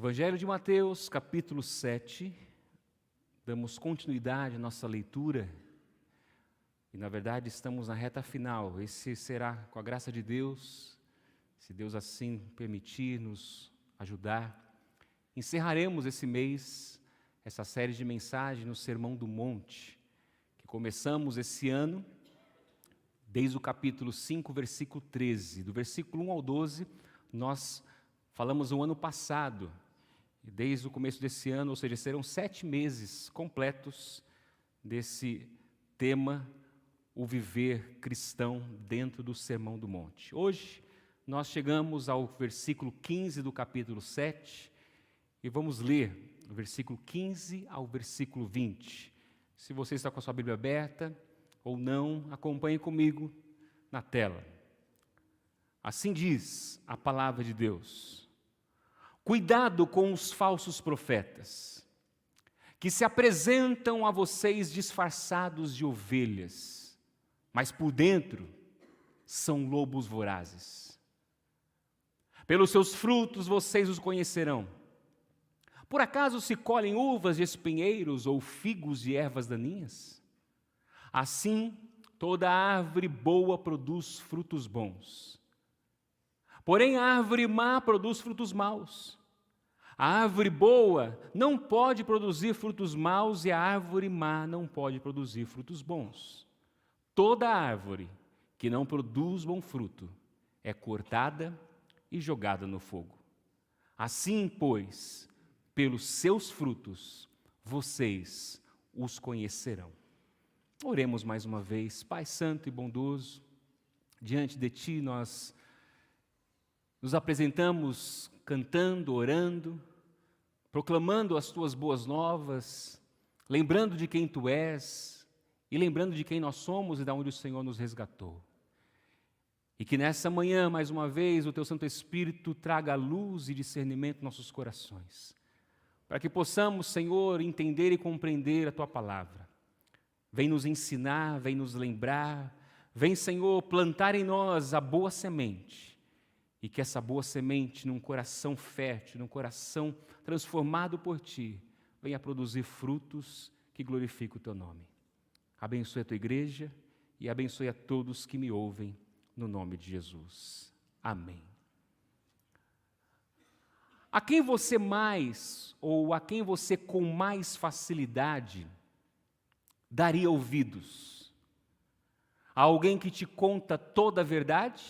Evangelho de Mateus, capítulo 7, damos continuidade à nossa leitura e, na verdade, estamos na reta final. Esse será, com a graça de Deus, se Deus assim permitir, nos ajudar, encerraremos esse mês, essa série de mensagens no Sermão do Monte, que começamos esse ano, desde o capítulo 5, versículo 13. Do versículo 1 ao 12, nós falamos o ano passado, e desde o começo desse ano, ou seja, serão 7 meses completos desse tema, o viver cristão dentro do Sermão do Monte. Hoje, nós chegamos ao versículo 15 do capítulo 7, e vamos ler o versículo 15 ao versículo 20. Se você está com a sua Bíblia aberta ou não, acompanhe comigo na tela. Assim diz a palavra de Deus: cuidado com os falsos profetas, que se apresentam a vocês disfarçados de ovelhas, mas por dentro são lobos vorazes. Pelos seus frutos vocês os conhecerão. Por acaso se colhem uvas de espinheiros ou figos de ervas daninhas? Assim, toda árvore boa produz frutos bons. Porém, a árvore má produz frutos maus. A árvore boa não pode produzir frutos maus e a árvore má não pode produzir frutos bons. Toda árvore que não produz bom fruto é cortada e jogada no fogo. Assim, pois, pelos seus frutos vocês os conhecerão. Oremos mais uma vez. Pai santo e bondoso, diante de Ti nós nos apresentamos cantando, orando, proclamando as Tuas boas novas, lembrando de quem Tu és e lembrando de quem nós somos e de onde o Senhor nos resgatou. E que nessa manhã, mais uma vez, o Teu Santo Espírito traga luz e discernimento em nossos corações, para que possamos, Senhor, entender e compreender a Tua palavra. Vem nos ensinar, vem nos lembrar, vem, Senhor, plantar em nós a boa semente, e que essa boa semente, num coração fértil, num coração transformado por Ti, venha produzir frutos que glorifiquem o Teu nome. Abençoe a Tua igreja e abençoe a todos que me ouvem, no nome de Jesus. Amém. A quem você mais, ou a quem você com mais facilidade daria ouvidos? A alguém que te conta toda a verdade?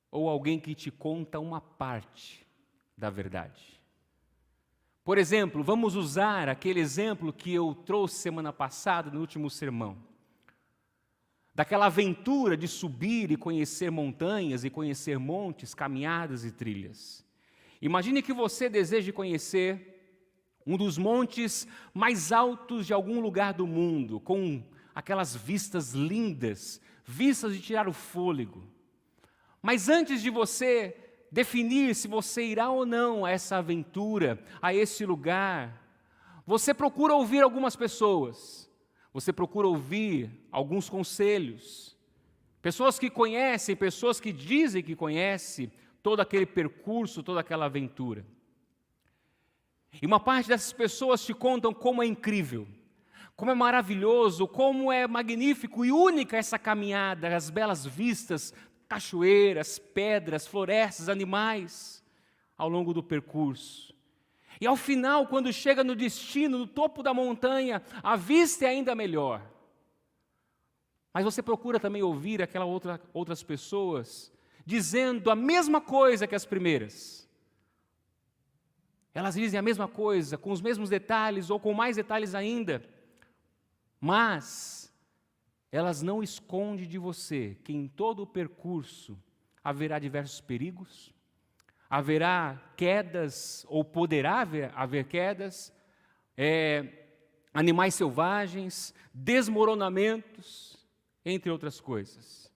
Ou alguém que te conta uma parte da verdade? Por exemplo, vamos usar aquele exemplo que eu trouxe semana passada, no último sermão, daquela aventura de subir e conhecer montanhas e conhecer montes, caminhadas e trilhas. Imagine que você deseje conhecer um dos montes mais altos de algum lugar do mundo, com aquelas vistas lindas, vistas de tirar o fôlego. Mas antes de você definir se você irá ou não a essa aventura, a esse lugar, você procura ouvir algumas pessoas, você procura ouvir alguns conselhos, pessoas que conhecem, pessoas que dizem que conhecem todo aquele percurso, toda aquela aventura. E uma parte dessas pessoas te contam como é incrível, como é maravilhoso, como é magnífico e única essa caminhada, as belas vistas, cachoeiras, pedras, florestas, animais, ao longo do percurso. E ao final, quando chega no destino, no topo da montanha, a vista é ainda melhor. Mas você procura também ouvir outras pessoas dizendo a mesma coisa que as primeiras. Elas dizem a mesma coisa, com os mesmos detalhes ou com mais detalhes ainda, mas elas não escondem de você que em todo o percurso haverá diversos perigos, haverá quedas, ou poderá haver quedas, animais selvagens, desmoronamentos, entre outras coisas.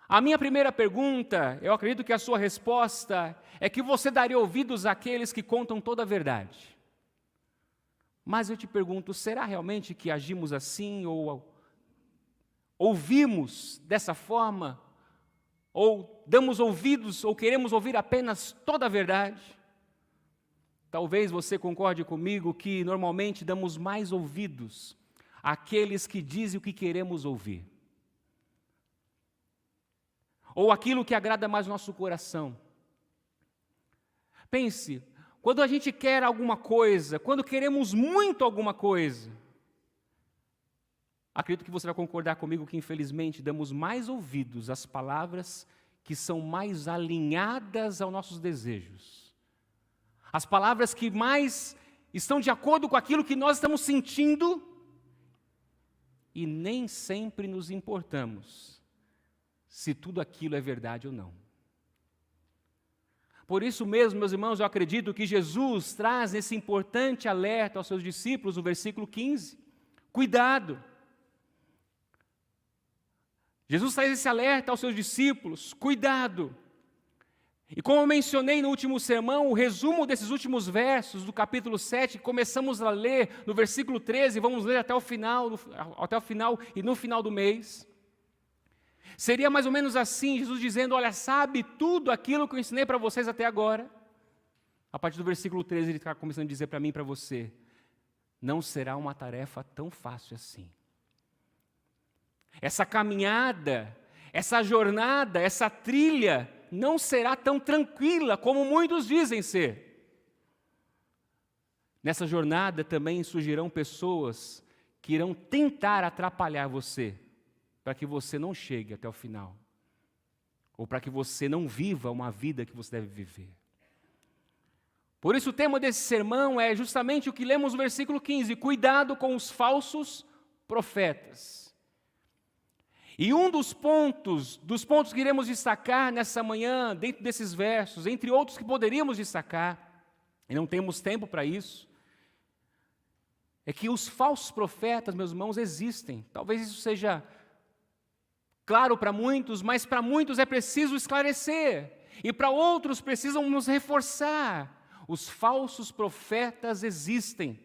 A minha primeira pergunta, eu acredito que a sua resposta é que você daria ouvidos àqueles que contam toda a verdade. Mas eu te pergunto, será realmente que agimos assim ou ouvimos dessa forma Ou damos ouvidos, ou queremos ouvir apenas toda a verdade? Talvez você concorde comigo que normalmente damos mais ouvidos àqueles que dizem o que queremos ouvir. Ou aquilo que agrada mais o nosso coração. Pense, quando a gente quer alguma coisa, quando queremos muito alguma coisa, acredito que você vai concordar comigo que, infelizmente, damos mais ouvidos às palavras que são mais alinhadas aos nossos desejos. As palavras que mais estão de acordo com aquilo que nós estamos sentindo e nem sempre nos importamos se tudo aquilo é verdade ou não. Por isso mesmo, meus irmãos, eu acredito que Jesus traz esse importante alerta aos seus discípulos no versículo 15. Cuidado! Jesus traz esse alerta aos seus discípulos, cuidado! E como eu mencionei no último sermão, o resumo desses últimos versos do capítulo 7, que começamos a ler no versículo 13, vamos ler até o final e no final do mês, seria mais ou menos assim, Jesus dizendo, olha, sabe tudo aquilo que eu ensinei para vocês até agora? A partir do versículo 13 ele está começando a dizer para mim e para você, não será uma tarefa tão fácil assim. Essa caminhada, essa jornada, essa trilha, não será tão tranquila como muitos dizem ser. Nessa jornada também surgirão pessoas que irão tentar atrapalhar você, para que você não chegue até o final, ou para que você não viva uma vida que você deve viver. Por isso o tema desse sermão é justamente o que lemos no versículo 15, cuidado com os falsos profetas. E um dos pontos que iremos destacar nessa manhã, dentro desses versos, entre outros que poderíamos destacar, e não temos tempo para isso, é que os falsos profetas, meus irmãos, existem. Talvez isso seja claro para muitos, mas para muitos é preciso esclarecer, e para outros precisam nos reforçar. Os falsos profetas existem.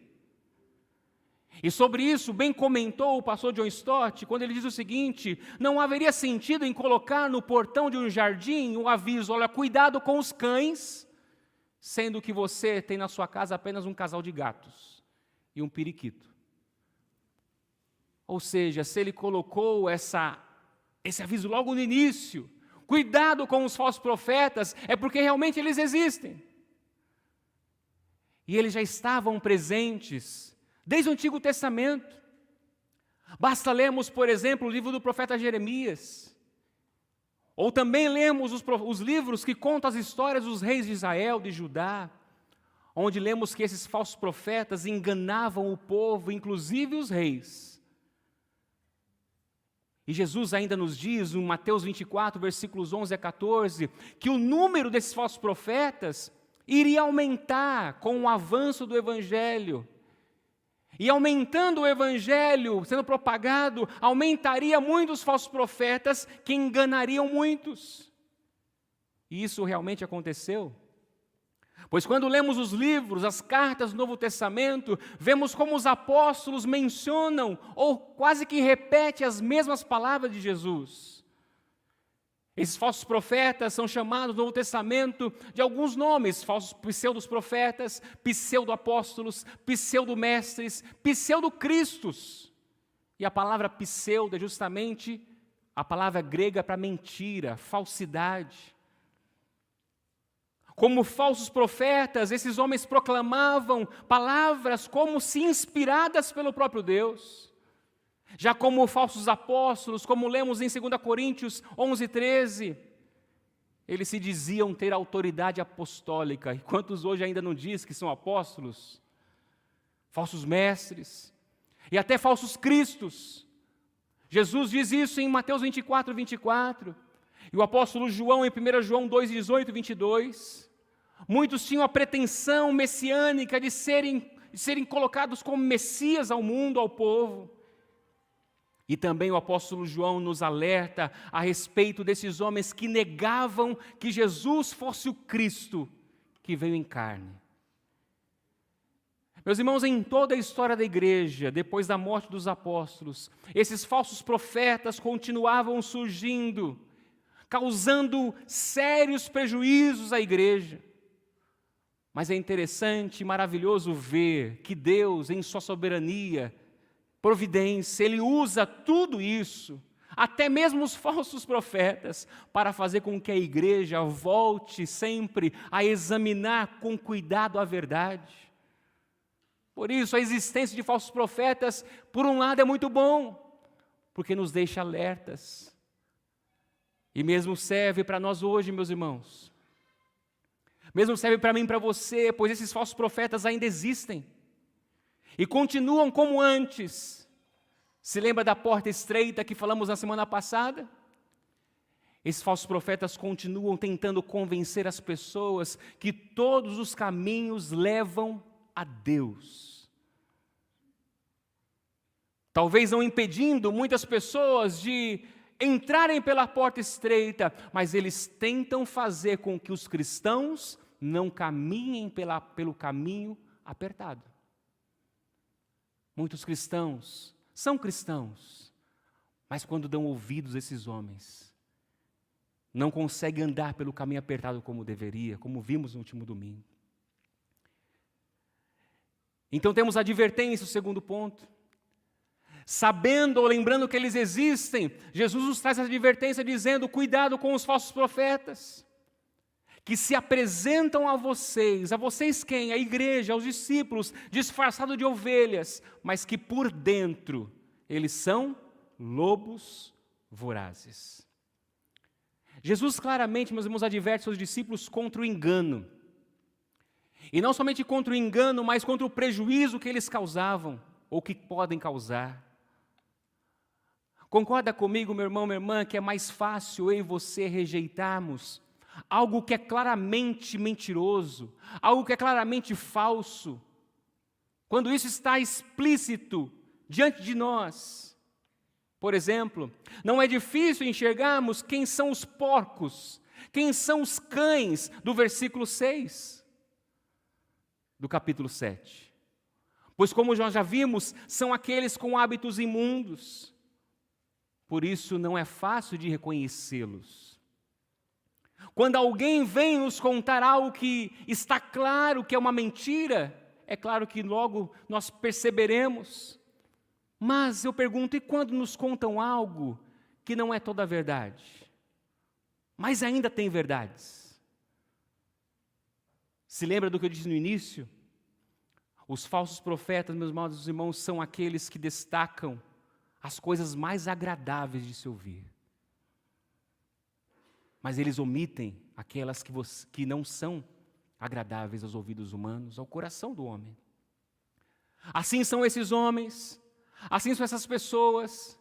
E sobre isso, bem comentou o pastor John Stott, quando ele diz o seguinte, não haveria sentido em colocar no portão de um jardim um aviso, olha, cuidado com os cães, sendo que você tem na sua casa apenas um casal de gatos e um periquito. Ou seja, se ele colocou esse aviso logo no início, cuidado com os falsos profetas, é porque realmente eles existem. E eles já estavam presentes desde o Antigo Testamento. Basta lermos, por exemplo, o livro do profeta Jeremias. Ou também lemos os livros que contam as histórias dos reis de Israel, de Judá, onde lemos que esses falsos profetas enganavam o povo, inclusive os reis. E Jesus ainda nos diz, em Mateus 24, versículos 11 a 14, que o número desses falsos profetas iria aumentar com o avanço do Evangelho. E aumentando o Evangelho, sendo propagado, aumentaria muitos falsos profetas que enganariam muitos. E isso realmente aconteceu. Pois quando lemos os livros, as cartas do Novo Testamento, vemos como os apóstolos mencionam, ou quase que repetem as mesmas palavras de Jesus. Esses falsos profetas são chamados no Novo Testamento de alguns nomes, falsos pseudos profetas, pseudo-apóstolos, pseudo-mestres, pseudo-cristos. E a palavra pseudo é justamente a palavra grega para mentira, falsidade. Como falsos profetas, esses homens proclamavam palavras como se inspiradas pelo próprio Deus. Já como falsos apóstolos, como lemos em 2 Coríntios 11, 13, eles se diziam ter autoridade apostólica. E quantos hoje ainda não dizem que são apóstolos? Falsos mestres e até falsos cristos. Jesus diz isso em Mateus 24, 24. E o apóstolo João, em 1 João 2, 18 e 22. Muitos tinham a pretensão messiânica de serem colocados como Messias ao mundo, ao povo. E também o apóstolo João nos alerta a respeito desses homens que negavam que Jesus fosse o Cristo que veio em carne. Meus irmãos, em toda a história da igreja, depois da morte dos apóstolos, esses falsos profetas continuavam surgindo, causando sérios prejuízos à igreja. Mas é interessante e maravilhoso ver que Deus, em sua soberania, providência, Ele usa tudo isso, até mesmo os falsos profetas, para fazer com que a igreja volte sempre a examinar com cuidado a verdade. Por isso, a existência de falsos profetas, por um lado, é muito bom, porque nos deixa alertas. E mesmo serve para nós hoje, meus irmãos. Mesmo serve para mim e para você, pois esses falsos profetas ainda existem. E continuam como antes. Se lembra da porta estreita que falamos na semana passada? Esses falsos profetas continuam tentando convencer as pessoas que todos os caminhos levam a Deus. Talvez não impedindo muitas pessoas de entrarem pela porta estreita, mas eles tentam fazer com que os cristãos não caminhem pelo caminho apertado. Muitos cristãos são cristãos, mas quando dão ouvidos a esses homens, não conseguem andar pelo caminho apertado como deveria, como vimos no último domingo. Então temos a advertência, o segundo ponto. Sabendo ou lembrando que eles existem, Jesus nos traz a advertência dizendo: cuidado com os falsos profetas, que se apresentam a vocês quem? A igreja, aos discípulos, disfarçados de ovelhas, mas que por dentro eles são lobos vorazes. Jesus claramente, meus irmãos, adverte seus discípulos contra o engano. E não somente contra o engano, mas contra o prejuízo que eles causavam, ou que podem causar. Concorda comigo, meu irmão, minha irmã, que é mais fácil eu e você rejeitarmos algo que é claramente mentiroso, algo que é claramente falso, quando isso está explícito diante de nós. Por exemplo, não é difícil enxergarmos quem são os porcos, quem são os cães do versículo 6 do capítulo 7. Pois como nós já vimos, são aqueles com hábitos imundos. Por isso não é fácil de reconhecê-los. Quando alguém vem nos contar algo que está claro que é uma mentira, é claro que logo nós perceberemos. Mas eu pergunto, e quando nos contam algo que não é toda a verdade? Mas ainda tem verdades. Se lembra do que eu disse no início? Os falsos profetas, meus amados irmãos, são aqueles que destacam as coisas mais agradáveis de se ouvir. Mas eles omitem aquelas que não são agradáveis aos ouvidos humanos, ao coração do homem. Assim são esses homens, assim são essas pessoas.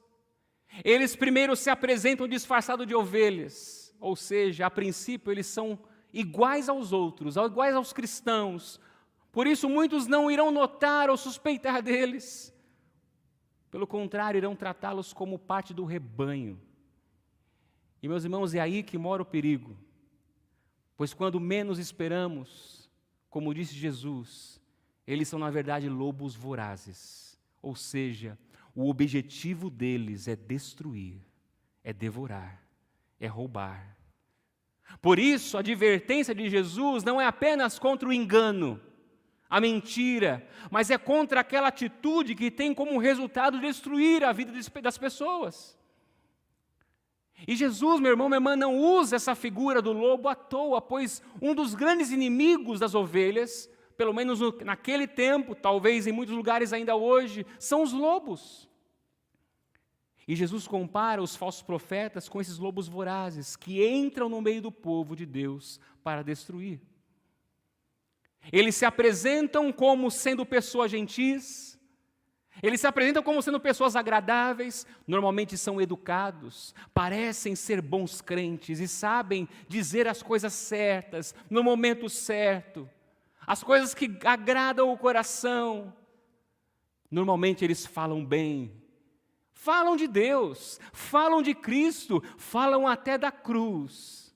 Eles primeiro se apresentam disfarçados de ovelhas, ou seja, a princípio eles são iguais aos outros, iguais aos cristãos. Por isso muitos não irão notar ou suspeitar deles. Pelo contrário, irão tratá-los como parte do rebanho. E, meus irmãos, é aí que mora o perigo. Pois quando menos esperamos, como disse Jesus, eles são, na verdade, lobos vorazes. Ou seja, o objetivo deles é destruir, é devorar, é roubar. Por isso, a advertência de Jesus não é apenas contra o engano, a mentira, mas é contra aquela atitude que tem como resultado destruir a vida das pessoas. E Jesus, meu irmão, minha irmã, não usa essa figura do lobo à toa, pois um dos grandes inimigos das ovelhas, pelo menos naquele tempo, talvez em muitos lugares ainda hoje, são os lobos. E Jesus compara os falsos profetas com esses lobos vorazes que entram no meio do povo de Deus para destruir. Eles se apresentam como sendo pessoas gentis, eles se apresentam como sendo pessoas agradáveis, normalmente são educados, parecem ser bons crentes e sabem dizer as coisas certas, no momento certo, as coisas que agradam o coração. Normalmente eles falam bem, falam de Deus, falam de Cristo, falam até da cruz.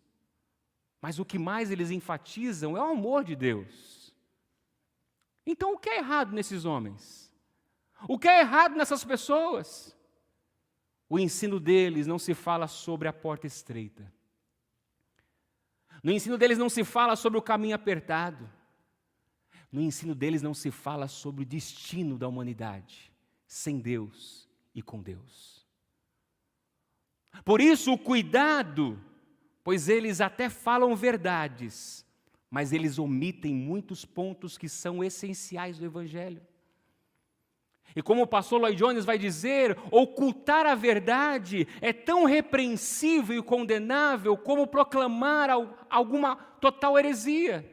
Mas o que mais eles enfatizam é o amor de Deus. Então o que é errado nesses homens? O que é errado nessas pessoas? O ensino deles não se fala sobre a porta estreita. No ensino deles não se fala sobre o caminho apertado. No ensino deles não se fala sobre o destino da humanidade, sem Deus e com Deus. Por isso, o cuidado, pois eles até falam verdades, mas eles omitem muitos pontos que são essenciais do Evangelho. E como o pastor Lloyd Jones vai dizer, ocultar a verdade é tão repreensível e condenável como proclamar alguma total heresia.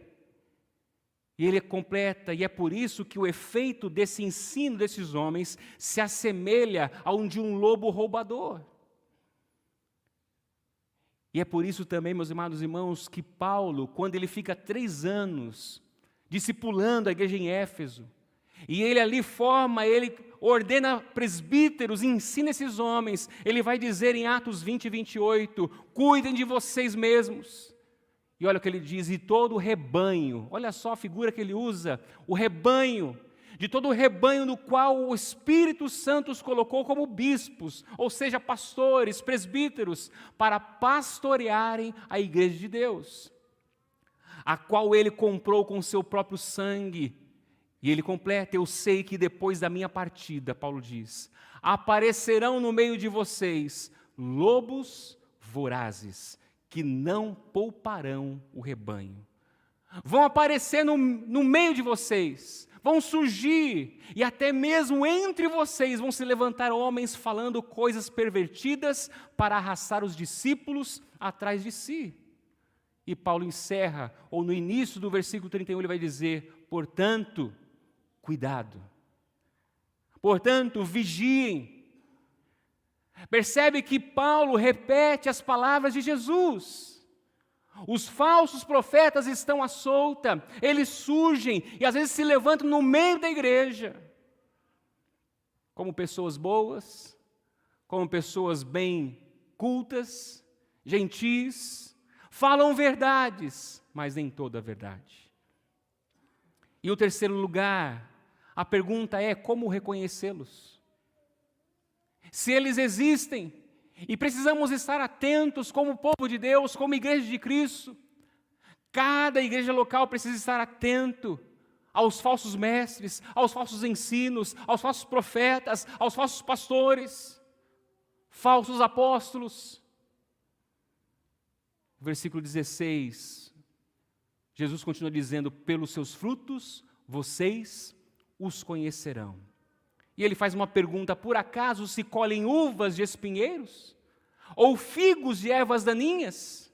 E ele completa, e é por isso que o efeito desse ensino desses homens se assemelha ao de um lobo roubador. E é por isso também, meus amados irmãos, que Paulo, quando ele fica 3 anos discipulando a igreja em Éfeso, e ele ali ele ordena presbíteros, ensina esses homens, ele vai dizer em Atos 20 e 28, cuidem de vocês mesmos. E olha o que ele diz, e todo o rebanho, olha só a figura que ele usa, o rebanho, de todo o rebanho no qual o Espírito Santo os colocou como bispos, ou seja, pastores, presbíteros, para pastorearem a igreja de Deus, a qual ele comprou com seu próprio sangue. E ele completa, eu sei que depois da minha partida, Paulo diz, aparecerão no meio de vocês lobos vorazes, que não pouparão o rebanho. Vão aparecer no meio de vocês, vão surgir, e até mesmo entre vocês vão se levantar homens falando coisas pervertidas para arrastar os discípulos atrás de si. E Paulo encerra, ou no início do versículo 31, ele vai dizer, portanto, cuidado. Portanto, vigiem. Percebe que Paulo repete as palavras de Jesus. Os falsos profetas estão à solta, eles surgem e às vezes se levantam no meio da igreja, como pessoas boas, como pessoas bem cultas, gentis, falam verdades, mas nem toda a verdade. E o terceiro lugar, a pergunta é como reconhecê-los? Se eles existem, e precisamos estar atentos como povo de Deus, como igreja de Cristo, cada igreja local precisa estar atento aos falsos mestres, aos falsos ensinos, aos falsos profetas, aos falsos pastores, falsos apóstolos. Versículo 16, Jesus continua dizendo, pelos seus frutos vocês os conhecerão. E ele faz uma pergunta, por acaso se colhem uvas de espinheiros? Ou figos de ervas daninhas?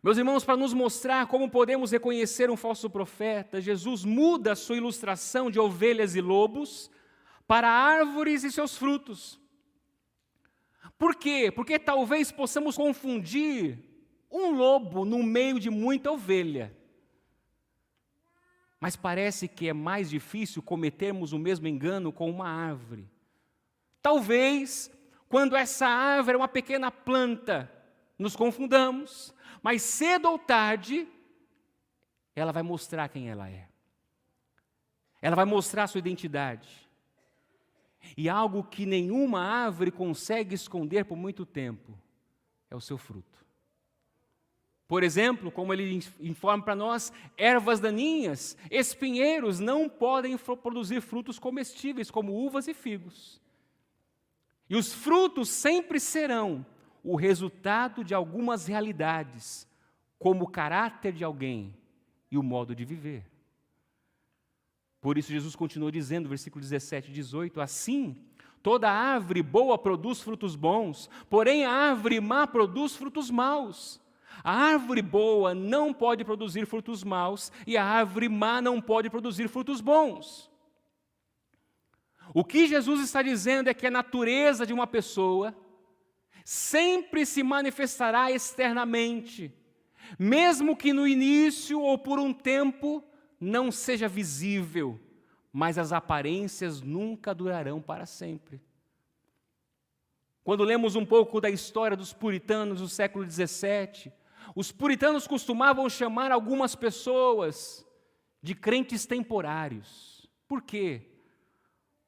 Meus irmãos, para nos mostrar como podemos reconhecer um falso profeta, Jesus muda a sua ilustração de ovelhas e lobos para árvores e seus frutos. Por quê? Porque talvez possamos confundir um lobo no meio de muita ovelha. Mas parece que é mais difícil cometermos o mesmo engano com uma árvore. Talvez, quando essa árvore é uma pequena planta, nos confundamos, mas cedo ou tarde, ela vai mostrar quem ela é. Ela vai mostrar a sua identidade. E algo que nenhuma árvore consegue esconder por muito tempo, é o seu fruto. Por exemplo, como ele informa para nós, ervas daninhas, espinheiros não podem produzir frutos comestíveis, como uvas e figos. E os frutos sempre serão o resultado de algumas realidades, como o caráter de alguém e o modo de viver. Por isso Jesus continua dizendo, versículo 17 e 18, assim, toda árvore boa produz frutos bons, porém a árvore má produz frutos maus. A árvore boa não pode produzir frutos maus e a árvore má não pode produzir frutos bons. O que Jesus está dizendo é que a natureza de uma pessoa sempre se manifestará externamente, mesmo que no início ou por um tempo não seja visível, mas as aparências nunca durarão para sempre. Quando lemos um pouco da história dos puritanos do século XVII, os puritanos costumavam chamar algumas pessoas de crentes temporários. Por quê?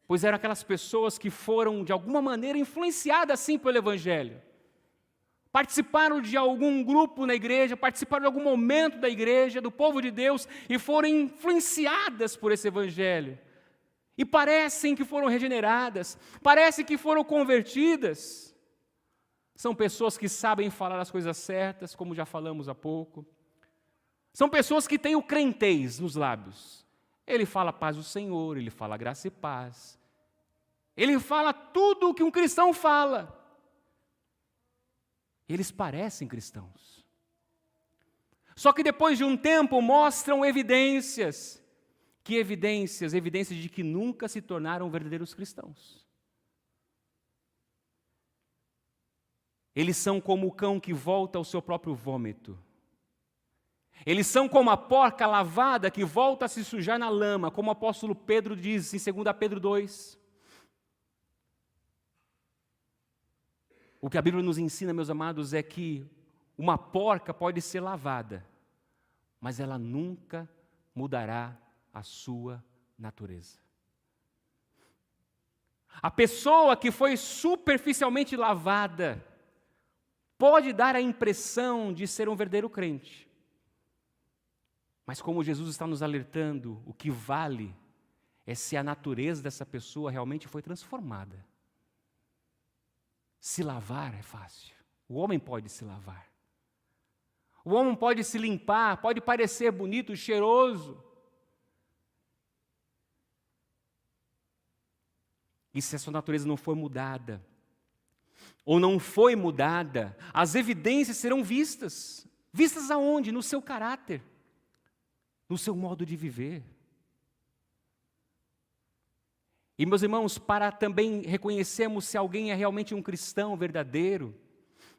Pois eram aquelas pessoas que foram, de alguma maneira, influenciadas, sim, pelo Evangelho. participaram de algum grupo na igreja, participaram de algum momento da igreja, do povo de Deus, e foram influenciadas por esse evangelho. E parecem que foram regeneradas, parecem que foram convertidas. São pessoas que sabem falar as coisas certas, como já falamos há pouco. São pessoas que têm o crentez nos lábios. Ele fala a paz do Senhor, ele fala graça e paz. Ele fala tudo o que um cristão fala. Eles parecem cristãos. Só que depois de um tempo mostram evidências. Que evidências? Evidências de que nunca se tornaram verdadeiros cristãos. Eles são como o cão que volta ao seu próprio vômito. Eles são como a porca lavada que volta a se sujar na lama, como o apóstolo Pedro diz em 2 Pedro 2. O que a Bíblia nos ensina, meus amados, é que uma porca pode ser lavada, mas ela nunca mudará a sua natureza. A pessoa que foi superficialmente lavada pode dar a impressão de ser um verdadeiro crente. Mas como Jesus está nos alertando, o que vale é se a natureza dessa pessoa realmente foi transformada. Se lavar é fácil. O homem pode se lavar. O homem pode se limpar, pode parecer bonito, cheiroso. E se a sua natureza não for mudada, ou não foi mudada, as evidências serão vistas. Vistas aonde? No seu caráter, no seu modo de viver. E, meus irmãos, para também reconhecermos se alguém é realmente um cristão verdadeiro,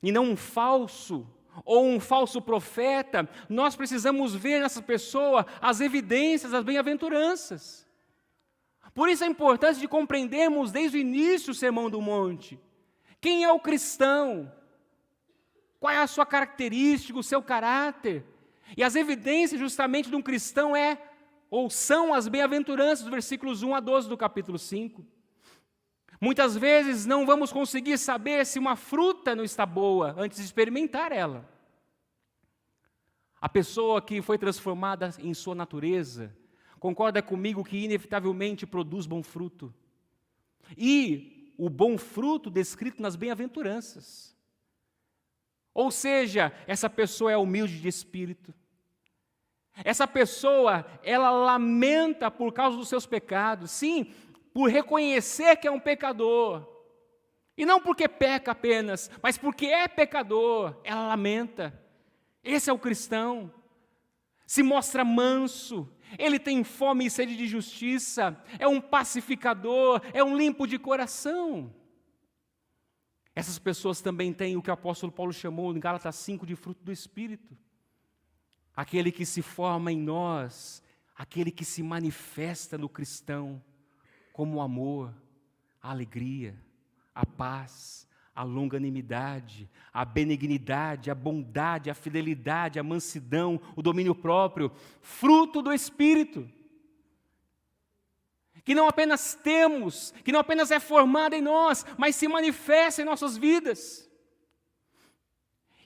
e não um falso, ou um falso profeta, nós precisamos ver nessa pessoa as evidências das bem-aventuranças. Por isso a importância de compreendermos desde o início o Sermão do Monte. Quem é o cristão? Qual é a sua característica, o seu caráter? E as evidências justamente de um cristão são as bem-aventuranças, dos versículos 1 a 12 do capítulo 5. Muitas vezes não vamos conseguir saber se uma fruta não está boa antes de experimentar ela. A pessoa que foi transformada em sua natureza, concorda comigo que inevitavelmente produz bom fruto. E o bom fruto descrito nas bem-aventuranças. Ou seja, essa pessoa é humilde de espírito. Essa pessoa, ela lamenta por causa dos seus pecados. Sim, por reconhecer que é um pecador. E não porque peca apenas, mas porque é pecador, ela lamenta. Esse é o cristão. Se mostra manso, ele tem fome e sede de justiça, é um pacificador, é um limpo de coração. Essas pessoas também têm o que o apóstolo Paulo chamou em Gálatas 5 de fruto do Espírito. Aquele que se forma em nós, aquele que se manifesta no cristão, como o amor, a alegria, a paz, a longanimidade, a benignidade, a bondade, a fidelidade, a mansidão, o domínio próprio, fruto do Espírito. Que não apenas temos, que não apenas é formado em nós, mas se manifesta em nossas vidas.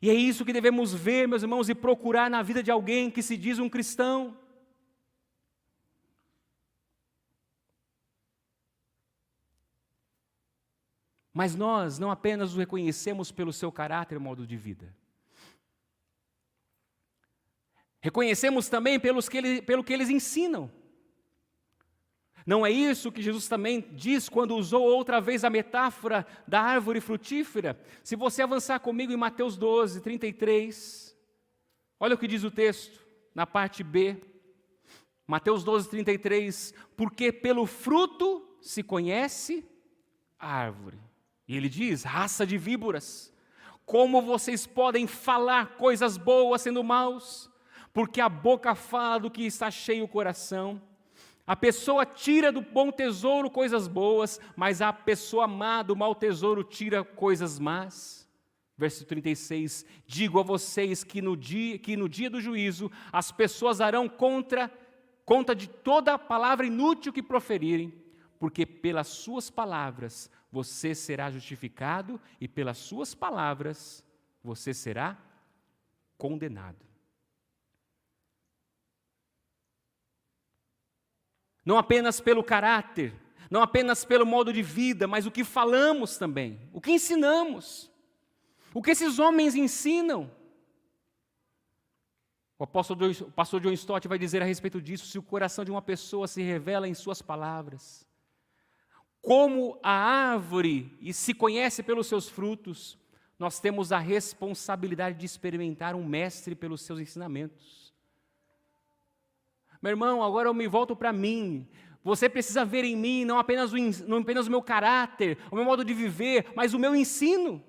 E é isso que devemos ver, meus irmãos, e procurar na vida de alguém que se diz um cristão. Mas nós não apenas o reconhecemos pelo seu caráter e modo de vida. Reconhecemos também pelo que eles ensinam. Não é isso que Jesus também diz quando usou outra vez a metáfora da árvore frutífera? Se você avançar comigo em Mateus 12, 33, olha o que diz o texto, na parte B. Mateus 12, 33, porque pelo fruto se conhece a árvore. E ele diz, raça de víboras, como vocês podem falar coisas boas sendo maus? Porque a boca fala do que está cheio o coração. A pessoa tira do bom tesouro coisas boas, mas a pessoa má do mau tesouro tira coisas más. Verso 36, digo a vocês que no dia do juízo as pessoas darão conta de toda a palavra inútil que proferirem, porque pelas suas palavras você será justificado e pelas suas palavras você será condenado. Não apenas pelo caráter, não apenas pelo modo de vida, mas o que falamos também, o que ensinamos, o que esses homens ensinam. O pastor John Stott vai dizer a respeito disso: se o coração de uma pessoa se revela em suas palavras, como a árvore e se conhece pelos seus frutos, nós temos a responsabilidade de experimentar um mestre pelos seus ensinamentos. Meu irmão, agora eu me volto para mim. Você precisa ver em mim não apenas o meu caráter, o meu modo de viver, mas o meu ensino.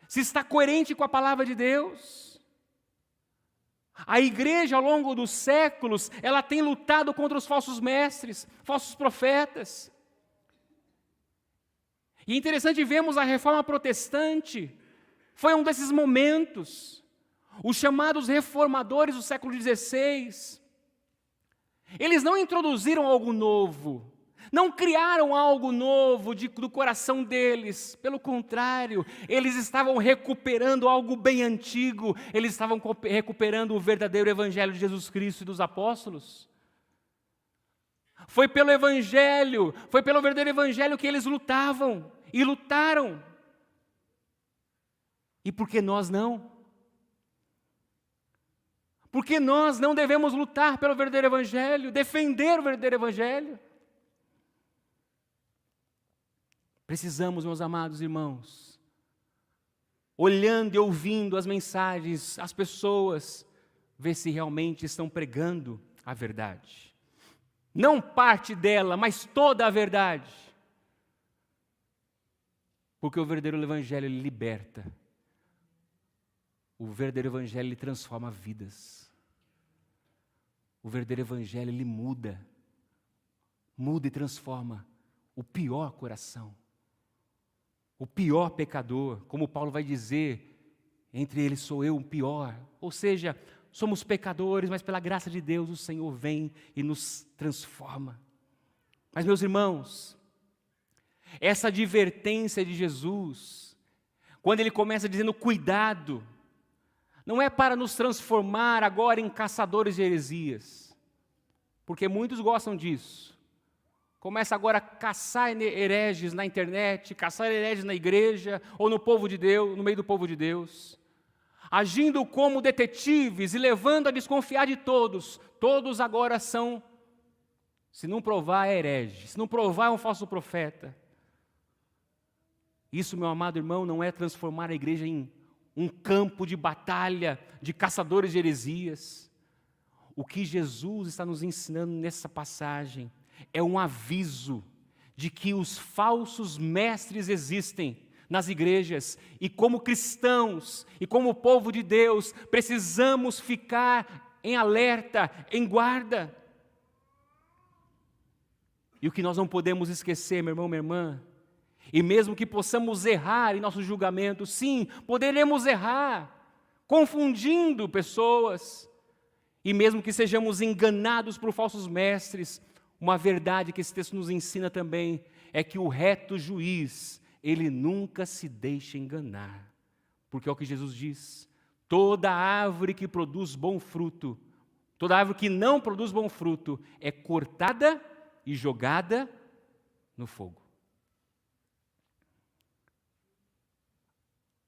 Se está coerente com a palavra de Deus. A igreja, ao longo dos séculos, ela tem lutado contra os falsos mestres, falsos profetas. E é interessante vermos a reforma protestante, foi um desses momentos. Os chamados reformadores do século XVI, eles não introduziram algo novo, não criaram algo novo do coração deles. Pelo contrário, eles estavam recuperando algo bem antigo, eles estavam recuperando o verdadeiro evangelho de Jesus Cristo e dos apóstolos. Foi pelo evangelho, foi pelo verdadeiro evangelho que eles lutavam e lutaram. E por que nós não? Porque nós não devemos lutar pelo verdadeiro evangelho, defender o verdadeiro evangelho? Precisamos, meus amados irmãos, olhando e ouvindo as mensagens, as pessoas, ver se realmente estão pregando a verdade. Não parte dela, mas toda a verdade. Porque o verdadeiro evangelho, ele liberta. O verdadeiro evangelho, ele transforma vidas. O verdadeiro evangelho, ele muda e transforma o pior coração, o pior pecador, como Paulo vai dizer, entre eles sou eu o pior. Ou seja, somos pecadores, mas pela graça de Deus o Senhor vem e nos transforma. Mas, meus irmãos, essa advertência de Jesus, quando ele começa dizendo cuidado, não é para nos transformar agora em caçadores de heresias, porque muitos gostam disso. Começa agora a caçar hereges na internet, caçar hereges na igreja ou no povo de Deus, no meio do povo de Deus, agindo como detetives e levando a desconfiar de todos. Todos agora são, se não provar, é herege, se não provar, é um falso profeta. Isso, meu amado irmão, não é transformar a igreja em um campo de batalha de caçadores de heresias. O que Jesus está nos ensinando nessa passagem é um aviso de que os falsos mestres existem nas igrejas e como cristãos e como povo de Deus precisamos ficar em alerta, em guarda. E o que nós não podemos esquecer, meu irmão, minha irmã, e mesmo que possamos errar em nosso julgamento, sim, poderemos errar, confundindo pessoas, e mesmo que sejamos enganados por falsos mestres, uma verdade que esse texto nos ensina também é que o reto juiz, ele nunca se deixa enganar, porque é o que Jesus diz: toda árvore que produz bom fruto, toda árvore que não produz bom fruto, é cortada e jogada no fogo.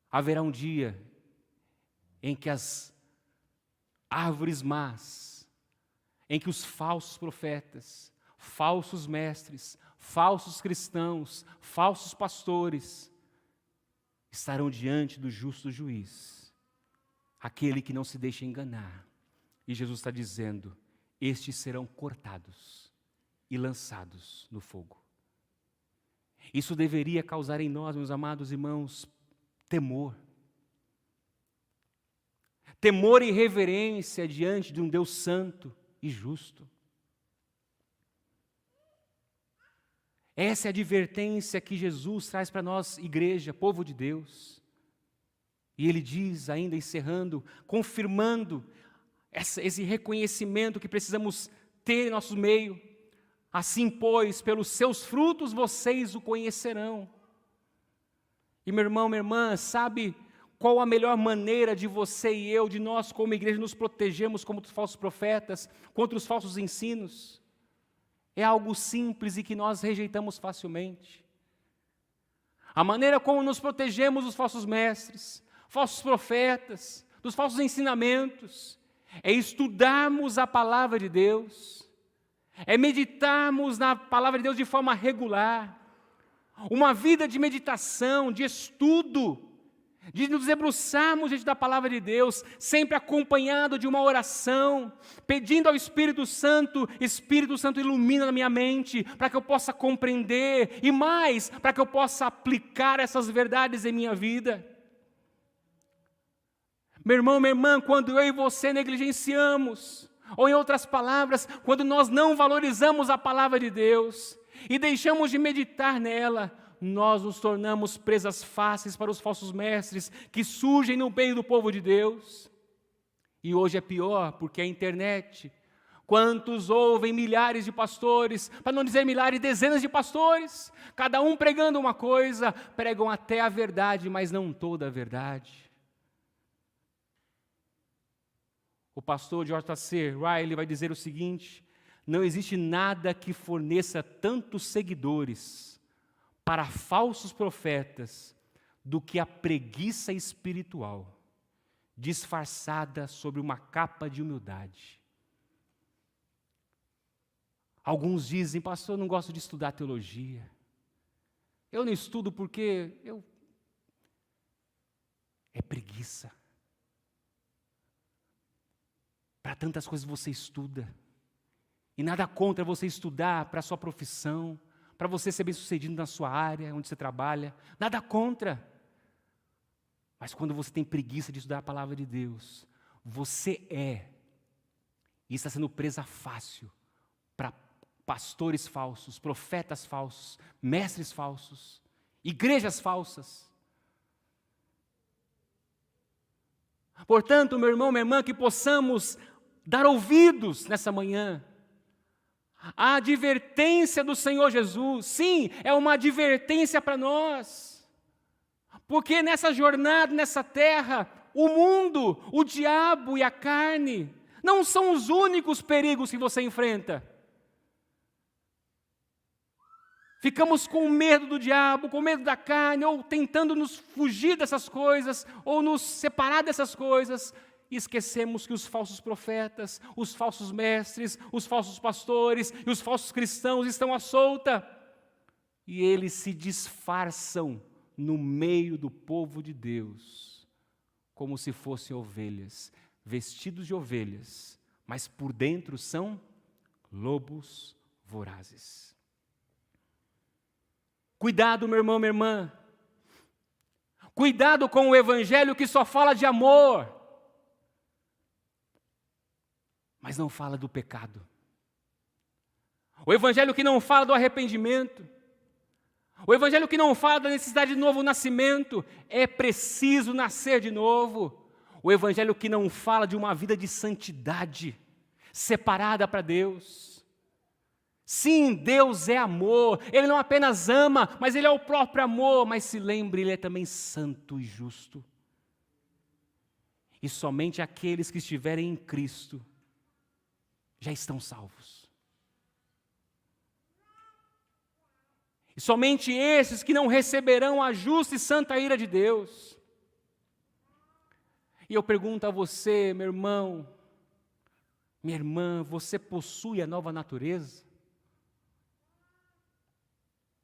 Haverá um dia em que as árvores más, em que os falsos profetas, falsos mestres, falsos cristãos, falsos pastores estarão diante do justo juiz, aquele que não se deixa enganar. E Jesus está dizendo: estes serão cortados e lançados no fogo. Isso deveria causar em nós, meus amados irmãos, temor. Temor e reverência diante de um Deus santo e justo. Essa é a advertência que Jesus traz para nós, igreja, povo de Deus. E Ele diz, ainda encerrando, confirmando esse reconhecimento que precisamos ter em nosso meio: assim, pois, pelos seus frutos vocês o conhecerão. E meu irmão, minha irmã, sabe qual a melhor maneira de você e eu, de nós como igreja, nos protegermos contra os falsos profetas, contra os falsos ensinos? É algo simples e que nós rejeitamos facilmente. A maneira como nos protegemos dos falsos mestres, falsos profetas, dos falsos ensinamentos, é estudarmos a palavra de Deus, é meditarmos na palavra de Deus de forma regular, uma vida de meditação, de estudo, de nos debruçarmos diante da palavra de Deus, sempre acompanhado de uma oração, pedindo ao Espírito Santo, ilumina na minha mente, para que eu possa compreender, e mais, para que eu possa aplicar essas verdades em minha vida. Meu irmão, minha irmã, quando eu e você negligenciamos, ou em outras palavras, quando nós não valorizamos a palavra de Deus, e deixamos de meditar nela, nós nos tornamos presas fáceis para os falsos mestres que surgem no meio do povo de Deus. E hoje é pior, porque a internet, quantos ouvem milhares de pastores, para não dizer milhares, dezenas de pastores, cada um pregando uma coisa, pregam até a verdade, mas não toda a verdade. O pastor J.C. Ryle vai dizer o seguinte: não existe nada que forneça tantos seguidores para falsos profetas do que a preguiça espiritual, disfarçada sob uma capa de humildade. Alguns dizem: pastor, eu não gosto de estudar teologia. Eu não estudo porque é preguiça. Para tantas coisas você estuda. E nada contra você estudar para a sua profissão, para você ser bem-sucedido na sua área, onde você trabalha. Nada contra. Mas quando você tem preguiça de estudar a palavra de Deus, você e está sendo presa fácil para pastores falsos, profetas falsos, mestres falsos, igrejas falsas. Portanto, meu irmão, minha irmã, que possamos dar ouvidos nessa manhã a advertência do Senhor Jesus. Sim, é uma advertência para nós, porque nessa jornada, nessa terra, o mundo, o diabo e a carne não são os únicos perigos que você enfrenta. Ficamos com medo do diabo, com medo da carne, ou tentando nos fugir dessas coisas, ou nos separar dessas coisas, e esquecemos que os falsos profetas, os falsos mestres, os falsos pastores e os falsos cristãos estão à solta. E eles se disfarçam no meio do povo de Deus, como se fossem ovelhas, vestidos de ovelhas, mas por dentro são lobos vorazes. Cuidado, meu irmão, minha irmã. Cuidado com o evangelho que só fala de amor, mas não fala do pecado. O evangelho que não fala do arrependimento. O evangelho que não fala da necessidade de novo nascimento. É preciso nascer de novo. O evangelho que não fala de uma vida de santidade, separada para Deus. Sim, Deus é amor. Ele não apenas ama, mas Ele é o próprio amor. Mas se lembre, Ele é também santo e justo. E somente aqueles que estiverem em Cristo já estão salvos. E somente esses que não receberão a justa e santa ira de Deus. E eu pergunto a você, meu irmão, minha irmã, você possui a nova natureza?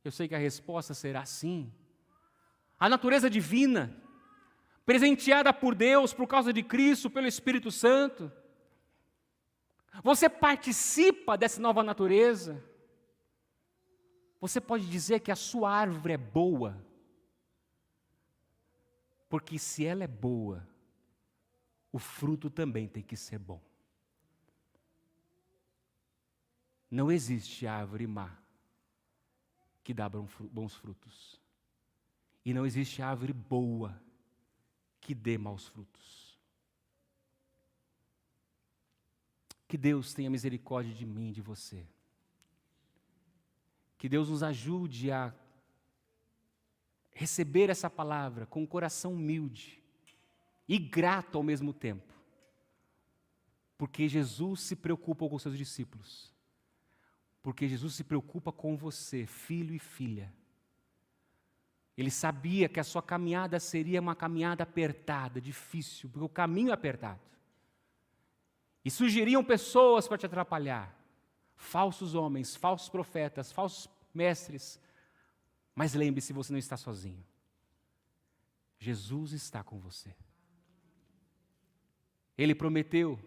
Eu sei que a resposta será sim. A natureza divina, presenteada por Deus, por causa de Cristo, pelo Espírito Santo. Você participa dessa nova natureza. Você pode dizer que a sua árvore é boa, porque se ela é boa, o fruto também tem que ser bom. Não existe árvore má que dá bons frutos. E não existe árvore boa que dê maus frutos. Que Deus tenha misericórdia de mim e de você. Que Deus nos ajude a receber essa palavra com um coração humilde e grato ao mesmo tempo. Porque Jesus se preocupa com os seus discípulos. Porque Jesus se preocupa com você, filho e filha. Ele sabia que a sua caminhada seria uma caminhada apertada, difícil, porque o caminho é apertado. E surgiriam pessoas para te atrapalhar. Falsos homens, falsos profetas, falsos mestres. Mas lembre-se, você não está sozinho. Jesus está com você. Ele prometeu: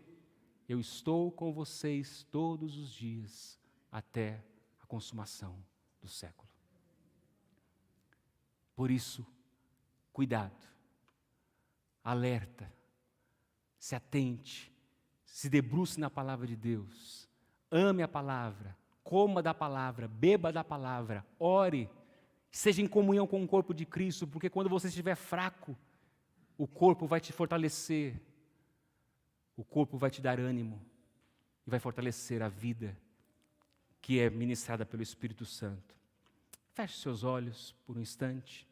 eu estou com vocês todos os dias, até a consumação do século. Por isso, cuidado, alerta, se atente, se debruce na palavra de Deus, ame a palavra, coma da palavra, beba da palavra, ore, seja em comunhão com o corpo de Cristo, porque quando você estiver fraco, o corpo vai te fortalecer, o corpo vai te dar ânimo e vai fortalecer a vida que é ministrada pelo Espírito Santo. Feche seus olhos por um instante.